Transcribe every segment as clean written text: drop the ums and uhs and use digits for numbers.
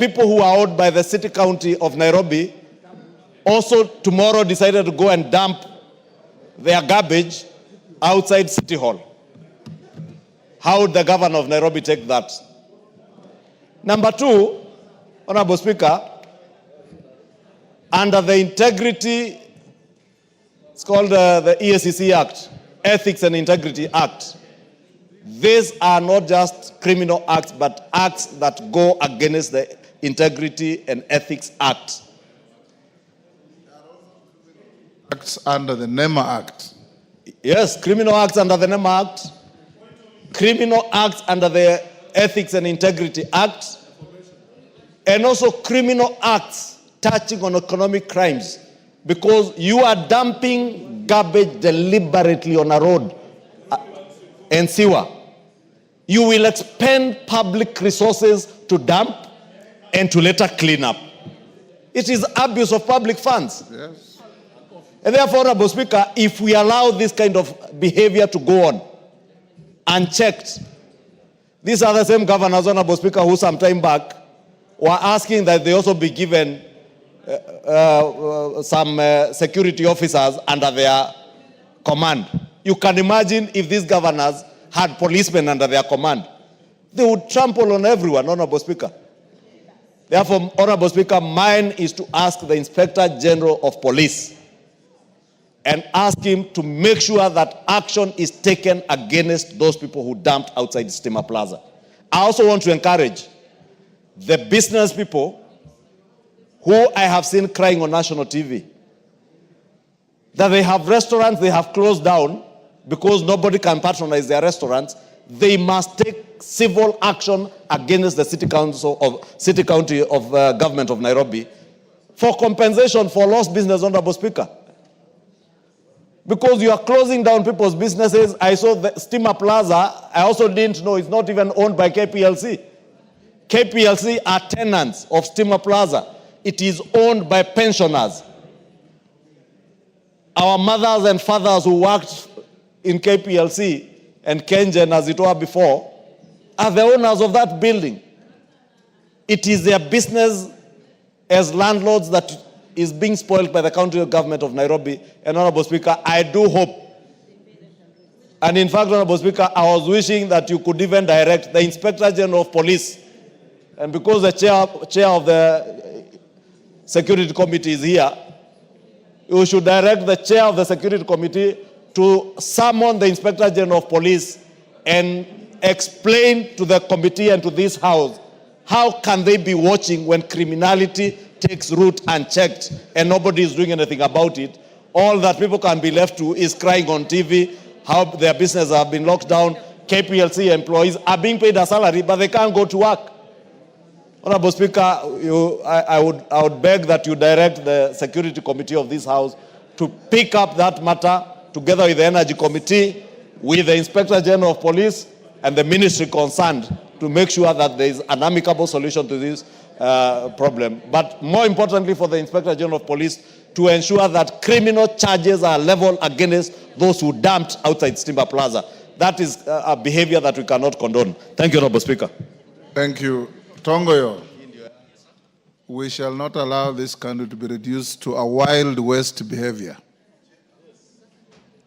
people who are owned by the city county of Nairobi also tomorrow decided to go and dump their garbage outside City Hall. How would the governor of Nairobi take that? Number two, Honorable Speaker, under the integrity, it's called the EACC Act, Ethics and Integrity Act. These are not just criminal acts, but acts that go against the Integrity and Ethics Act. Acts under the NEMA Act. Yes, criminal acts under the NEMA Act, criminal acts under the Ethics and Integrity Act, and also criminal acts touching on economic crimes, because you are dumping garbage deliberately on a road and sewer. You will expend public resources to dump and to later clean up. It is abuse of public funds. Yes. And therefore, Honorable Speaker, if we allow this kind of behavior to go on unchecked, these are the same governors, Honorable Speaker, who some time back were asking that they also be given some security officers under their command. You can imagine if these governors had policemen under their command, they would trample on everyone, Honorable Speaker. Therefore, Honorable Speaker, mine is to ask the Inspector General of Police and ask him to make sure that action is taken against those people who dumped outside Steamer Plaza. I also want to encourage the business people who I have seen crying on national TV, that they have restaurants they have closed down because nobody can patronize their restaurants. They must take civil action against the City County of Government of Nairobi for compensation for lost business, Honorable Speaker. Because you are closing down people's businesses. I saw the Steamer Plaza. I also didn't know it's not even owned by KPLC. KPLC are tenants of Steamer Plaza. It is owned by pensioners. Our mothers and fathers who worked in KPLC and Kenyans, as it were before, are the owners of that building. It is their business as landlords that is being spoiled by the county government of Nairobi. And Honorable Speaker, I do hope, and in fact, Honorable Speaker, I was wishing that you could even direct the Inspector General of Police, and because the chair of the Security Committee is here, you should direct the chair of the Security Committee to summon the Inspector General of Police and explain to the committee and to this House, how can they be watching when criminality takes root unchecked and nobody is doing anything about it? All that people can be left to is crying on TV, how their business have been locked down. KPLC employees are being paid a salary, but they can't go to work. Honorable Speaker, I would beg that you direct the Security Committee of this House to pick up that matter together with the Energy Committee, with the Inspector General of Police and the ministry concerned, to make sure that there is an amicable solution to this problem. But more importantly, for the Inspector General of Police to ensure that criminal charges are leveled against those who dumped outside Steamer Plaza. That is a behavior that we cannot condone. Thank you, Honorable Speaker. Thank you. Tongoyo, we shall not allow this country to be reduced to a Wild West behavior,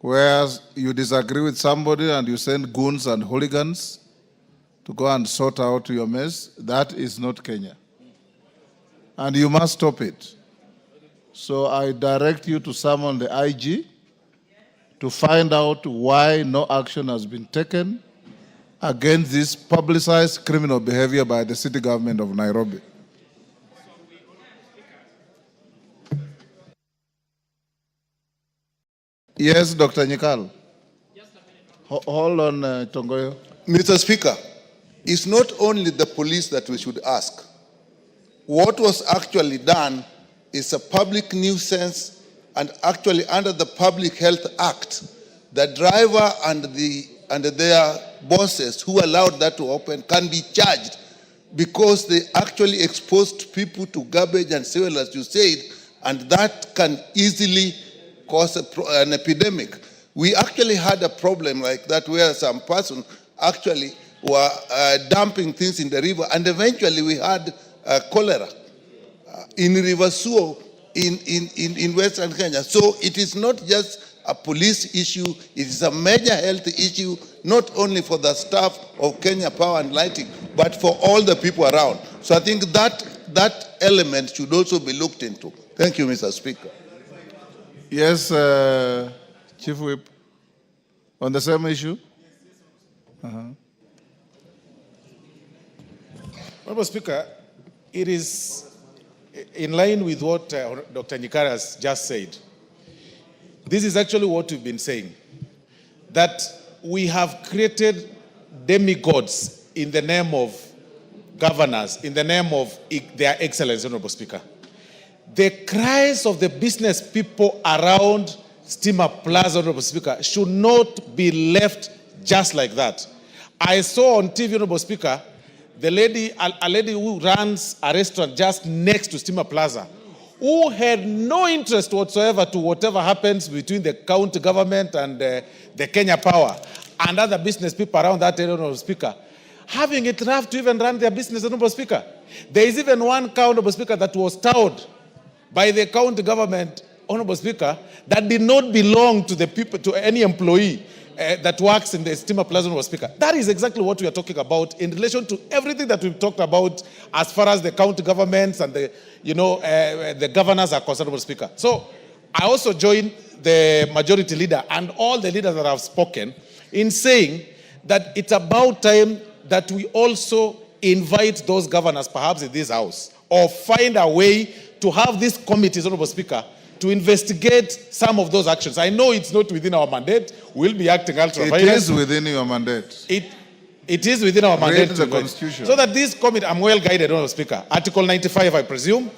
whereas you disagree with somebody and you send goons and hooligans to go and sort out your mess. That is not Kenya. And you must stop it. So I direct you to summon the IG to find out why no action has been taken against this publicized criminal behavior by the city government of Nairobi. Yes, Dr. Nyikal. Hold on, Tongoyo. Mr. Speaker, it's not only the police that we should ask. What was actually done is a public nuisance, and actually under the Public Health Act, the driver and their bosses who allowed that to open can be charged because they actually exposed people to garbage and soil, as you said, and that can easily cause an epidemic. We actually had a problem like that where some person actually were dumping things in the river, and eventually we had cholera in River Suo in Western Kenya. So it is not just a police issue, it is a major health issue, not only for the staff of Kenya Power and Lighting, but for all the people around. So I think that element should also be looked into. Thank you, Mr. Speaker. Yes, Chief Whip, on the same issue. Honorable Speaker, it is in line with what Dr. Nyikara has just said. This is actually what we've been saying, that we have created demigods in the name of governors, in the name of their excellence, Honorable Speaker. The cries of the business people around Steamer Plaza, Honorable Speaker, should not be left just like that. I saw on TV, Honorable Speaker, a lady who runs a restaurant just next to Steamer Plaza, who had no interest whatsoever to whatever happens between the county government and the Kenya Power and other business people around that area, Honorable Speaker, having it rough to even run their business, Honorable Speaker. There is even one cow, Honorable Speaker, that was towed by the county government, Honorable Speaker, that did not belong to the people, to any employee that works in the Steamer Plaza, Honorable Speaker. That is exactly what we are talking about in relation to everything that we've talked about as far as the county governments and the governors are concerned, Honorable Speaker. So I also join the majority leader and all the leaders that have spoken in saying that it's about time that we also invite those governors perhaps in this house or find a way to have these committees, Honorable Speaker, to investigate some of those actions. I know it's not within our mandate. We'll be acting ultra-violent. It is within your mandate. It is within our mandate. Read the Constitution. So that this committee, I'm well guided, Honorable Speaker. Article 95, I presume.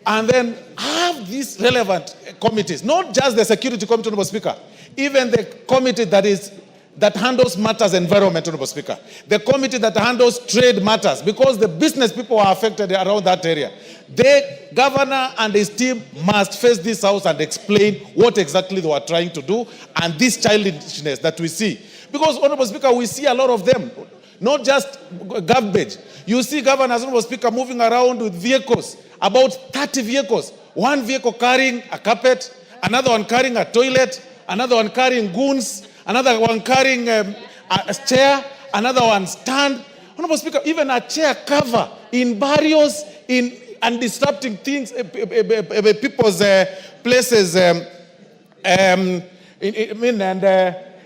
And then have these relevant committees, not just the security committee, Honorable Speaker, even the committee that handles matters environment, Honorable Speaker, the committee that handles trade matters, because the business people are affected around that area. The governor and his team must face this house and explain what exactly they were trying to do and this childishness that we see. Because, Honorable Speaker, we see a lot of them, not just garbage. You see governors, Honorable Speaker, moving around with vehicles, about 30 vehicles. One vehicle carrying a carpet, another one carrying a toilet, another one carrying goons, another one carrying a chair, another one stand. Honorable Speaker, even a chair cover in barrios, and disrupting things, people's places, and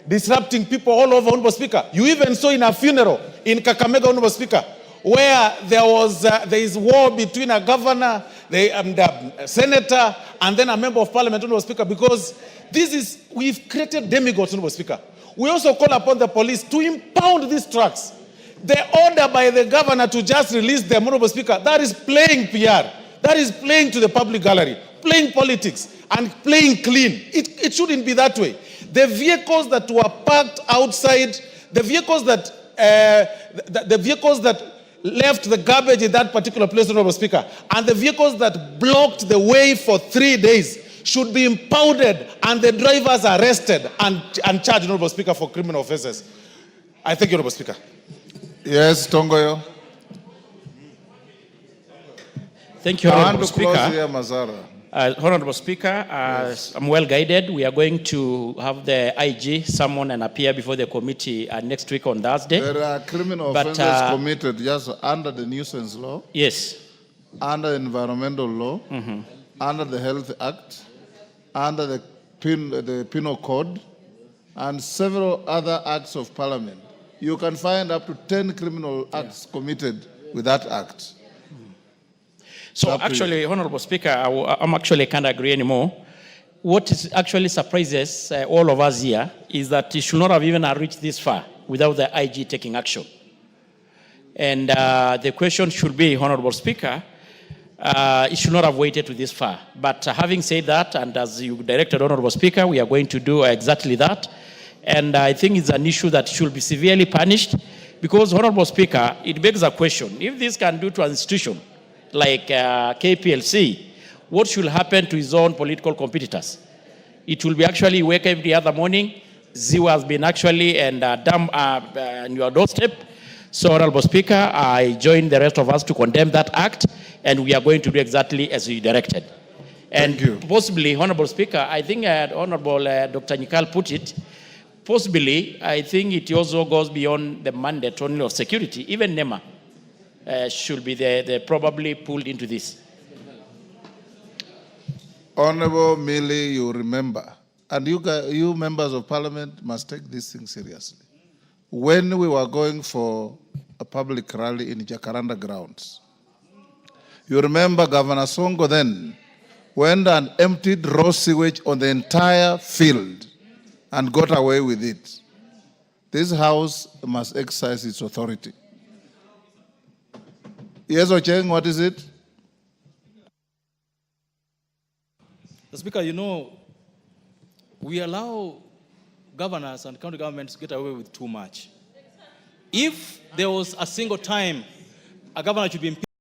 disrupting people all over, Honorable Speaker. You even saw in a funeral in Kakamega, Honorable Speaker, where there is war between a governor, a senator, and then a member of parliament, Honorable Speaker, because we've created demigods, Honorable Speaker. We also call upon the police to impound these trucks. The order by the governor to just release them, Honorable Speaker, that is playing PR. That is playing to the public gallery, playing politics, and playing clean. It shouldn't be that way. The vehicles that were parked outside, the vehicles that left the garbage in that particular place, Honorable Speaker, and the vehicles that blocked the way for 3 days should be impounded and the drivers arrested and charged, Honorable Speaker, for criminal offenses. I thank you, Honorable Speaker. Yes, Tongoyo. Thank you, Honorable Speaker. Mazara. Honorable Speaker, Yes. I'm well guided. We are going to have the IG summon and appear before the committee next week on Thursday. There are criminal offences committed just under the nuisance law. Yes. Under environmental law, under the Health Act, under the Penal Code, and several other acts of parliament. You can find up to 10 criminal acts committed with that act. So actually, Honorable Speaker, I'm actually can't agree anymore. What actually surprises all of us here is that it should not have even reached this far without the IG taking action. And the question should be, Honorable Speaker, it should not have waited to this far. But having said that, and as you directed, Honorable Speaker, we are going to do exactly that. And I think it's an issue that should be severely punished because, Honorable Speaker, it begs a question. If this can do to an institution like KPLC, what should happen to his own political competitors? It will be actually wake every other morning. Zero has been actually and dump on your doorstep. So, Honorable Speaker, I join the rest of us to condemn that act, and we are going to do exactly as you directed. And Thank you. possibly, Honorable Speaker, I think Honorable Dr. Nyikal put it, possibly, I think it also goes beyond the mandate only of security. Even NEMA should be they probably pulled into this. Honorable Millie, you remember, and you members of parliament must take this thing seriously. When we were going for a public rally in Jacaranda grounds, you remember Governor Songo then went and emptied raw sewage on the entire field and got away with it. This House must exercise its authority. Yes, Ocheng, what is it? Speaker, you know, we allow governors and county governments to get away with too much. If there was a single time a governor should be impeached,